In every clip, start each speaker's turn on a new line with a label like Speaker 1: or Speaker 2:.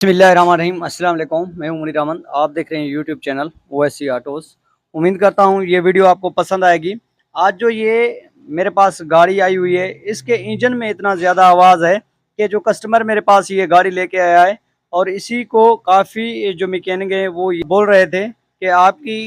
Speaker 1: बिस्मिल्लाहिर्रहमानिर्रहीम। अस्सलाम वालेकुम। मैं हूं मुनीर अहमद। आप देख रहे हैं यूट्यूब चैनल ओवैसी ऑटोज़। उम्मीद करता हूं ये वीडियो आपको पसंद आएगी। आज जो ये मेरे पास गाड़ी आई हुई है, इसके इंजन में इतना ज़्यादा आवाज़ है कि जो कस्टमर मेरे पास ये गाड़ी लेके आया है और इसी को काफ़ी जो मैकेनिक हैं वो ये बोल रहे थे कि आपकी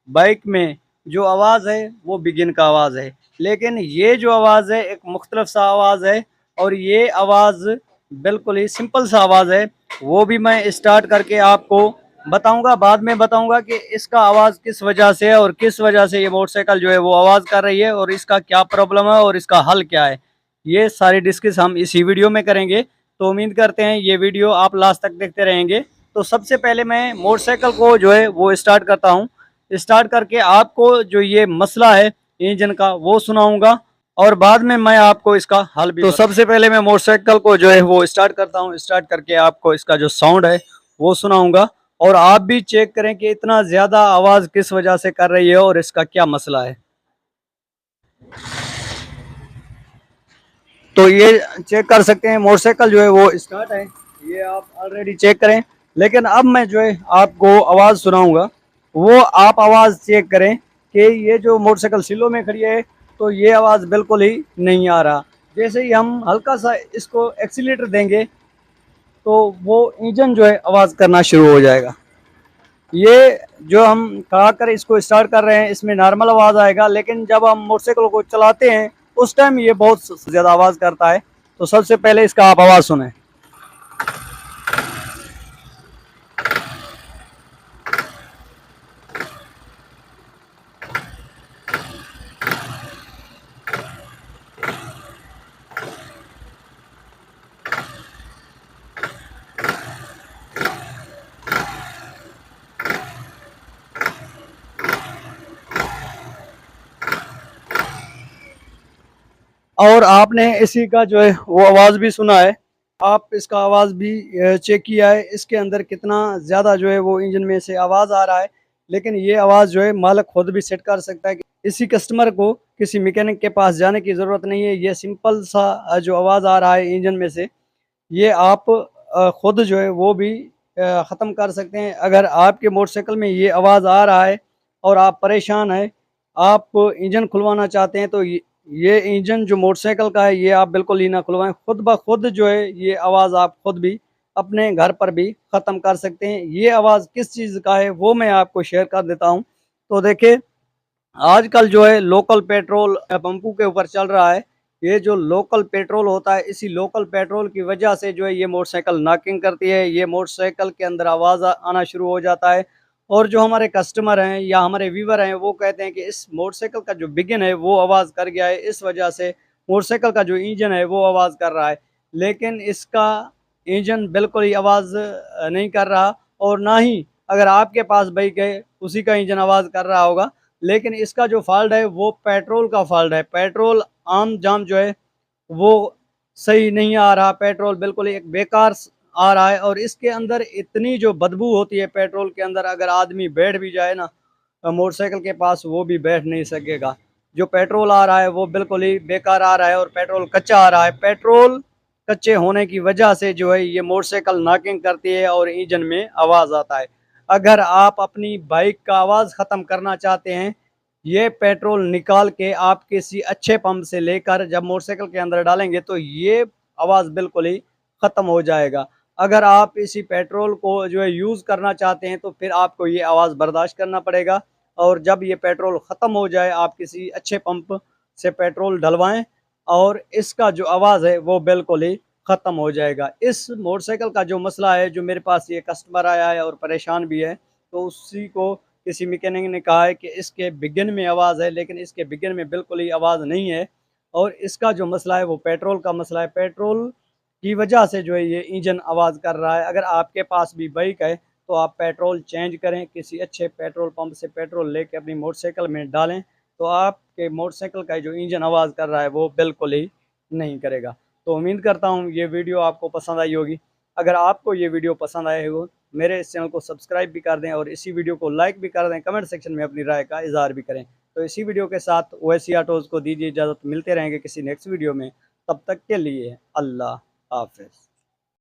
Speaker 1: बाइक में जो आवाज़ है वो बिगिन का आवाज़ है, लेकिन ये जो आवाज़ है एक मुख्तलिफ सा आवाज़ है और ये आवाज़ बिल्कुल ही सिंपल सा आवाज़ है। वो भी मैं स्टार्ट करके आपको बताऊंगा, बाद में बताऊंगा कि इसका आवाज़ किस वजह से है और किस वजह से ये मोटरसाइकिल जो है वो आवाज़ कर रही है और इसका क्या प्रॉब्लम है और इसका हल क्या है। ये सारी डिस्कस हम इसी वीडियो में करेंगे। तो उम्मीद करते हैं ये वीडियो आप लास्ट तक देखते रहेंगे। तो सबसे पहले मैं मोटरसाइकिल को जो है वो स्टार्ट करता हूँ। स्टार्ट करके आपको जो ये मसला है इंजन का वो सुनाऊंगा और बाद में मैं आपको इसका हल भी। तो सबसे पहले मैं मोटरसाइकिल को जो है वो स्टार्ट करता हूँ। स्टार्ट करके आपको इसका जो साउंड है वो सुनाऊंगा और आप भी चेक करें कि इतना ज़्यादा आवाज़ किस वजह से कर रही है और इसका क्या मसला है। तो ये चेक कर सकते हैं मोटरसाइकिल जो है वो स्टार्ट है, ये आप ऑलरेडी चेक करें। लेकिन अब मैं जो है आपको आवाज़ सुनाऊंगा, वो आप आवाज़ चेक करें कि ये जो मोटरसाइकिल सिलो में खड़ी है तो ये आवाज़ बिल्कुल ही नहीं आ रहा। जैसे ही हम हल्का सा इसको एक्सीलेटर देंगे तो वो इंजन जो है आवाज़ करना शुरू हो जाएगा। ये जो हम खड़ा कर इसको स्टार्ट कर रहे हैं इसमें नॉर्मल आवाज़ आएगा, लेकिन जब हम मोटरसाइकिल को चलाते हैं उस टाइम ये बहुत ज़्यादा आवाज़ करता है। तो सबसे पहले इसका आप आवाज़ सुने। और आपने इसी का जो है वो आवाज़ भी सुना है, आप इसका आवाज़ भी चेक किया है इसके अंदर कितना ज़्यादा जो है वो इंजन में से आवाज़ आ रहा है। लेकिन ये आवाज़ जो है मालिक खुद भी सेट कर सकता है। इसी कस्टमर को किसी मैकेनिक के पास जाने की ज़रूरत नहीं है। ये सिंपल सा जो आवाज़ आ रहा है इंजन में से, ये आप खुद जो है वो भी ख़त्म कर सकते हैं। अगर आपके मोटरसाइकिल में ये आवाज़ आ रहा है और आप परेशान हैं, आप इंजन खुलवाना चाहते हैं, तो ये इंजन जो मोटरसाइकिल का है ये आप बिल्कुल ही ना खुलवाएं। खुद ब खुद जो है ये आवाज़ आप खुद भी अपने घर पर भी ख़त्म कर सकते हैं। ये आवाज़ किस चीज़ का है वो मैं आपको शेयर कर देता हूँ। तो देखिए, आजकल जो है लोकल पेट्रोल पंपों के ऊपर चल रहा है। ये जो लोकल पेट्रोल होता है, इसी लोकल पेट्रोल की वजह से जो है ये मोटरसाइकिल नॉकिंग करती है। ये मोटरसाइकिल के अंदर आवाज़ आना शुरू हो जाता है और जो हमारे कस्टमर हैं या हमारे व्यूवर हैं वो कहते हैं कि इस मोटरसाइकिल का जो बिगिन है वो आवाज़ कर गया है, इस वजह से मोटरसाइकिल का जो इंजन है वो आवाज़ कर रहा है। लेकिन इसका इंजन बिल्कुल ही आवाज़ नहीं कर रहा और ना ही अगर आपके पास बाइक है उसी का इंजन आवाज़ कर रहा होगा। लेकिन इसका जो फ़ॉल्ट है वो पेट्रोल का फ़ॉल्ट है। पेट्रोल आम जाम जो है वो सही नहीं आ रहा, पेट्रोल बिल्कुल एक बेकार आ रहा है और इसके अंदर इतनी जो बदबू होती है पेट्रोल के अंदर, अगर आदमी बैठ भी जाए ना मोटरसाइकिल के पास वो भी बैठ नहीं सकेगा। जो पेट्रोल आ रहा है वो बिल्कुल ही बेकार आ रहा है और पेट्रोल कच्चा आ रहा है। पेट्रोल कच्चे होने की वजह से जो है ये मोटरसाइकिल नॉकिंग करती है और इंजन में आवाज़ आता है। अगर आप अपनी बाइक का आवाज़ ख़त्म करना चाहते हैं, ये पेट्रोल निकाल के आप किसी अच्छे पंप से लेकर जब मोटरसाइकिल के अंदर डालेंगे तो ये आवाज़ बिल्कुल ही ख़त्म हो जाएगा। अगर आप इसी पेट्रोल को जो है यूज़ करना चाहते हैं तो फिर आपको ये आवाज़ बर्दाश्त करना पड़ेगा और जब ये पेट्रोल ख़त्म हो जाए आप किसी अच्छे पंप से पेट्रोल डलवाएँ और इसका जो आवाज़ है वो बिल्कुल ही ख़त्म हो जाएगा। इस मोटरसाइकिल का जो मसला है, जो मेरे पास ये कस्टमर आया है और परेशान भी है, तो उसी को किसी मैकेनिक ने कहा है कि इसके बिगिन में आवाज़ है, लेकिन इसके बिगिन में बिल्कुल ही आवाज़ नहीं है और इसका जो मसला है वो पेट्रोल का मसला है। पेट्रोल की वजह से जो है ये इंजन आवाज़ कर रहा है। अगर आपके पास भी बाइक है तो आप पेट्रोल चेंज करें, किसी अच्छे पेट्रोल पंप से पेट्रोल लेके अपनी मोटरसाइकिल में डालें, तो आपके मोटरसाइकिल का जो इंजन आवाज़ कर रहा है वो बिल्कुल ही नहीं करेगा। तो उम्मीद करता हूँ ये वीडियो आपको पसंद आई होगी। अगर आपको ये वीडियो पसंद आए हो, मेरे इस चैनल को सब्सक्राइब भी कर दें और इसी वीडियो को लाइक भी कर दें, कमेंट सेक्शन में अपनी राय का इज़हार भी करें। तो इसी वीडियो के साथ ओवैसी ऑटोज़ को दीजिए इजाज़त। मिलते रहेंगे किसी नेक्स्ट वीडियो में, तब तक के लिए अल्लाह हाफ़िज़।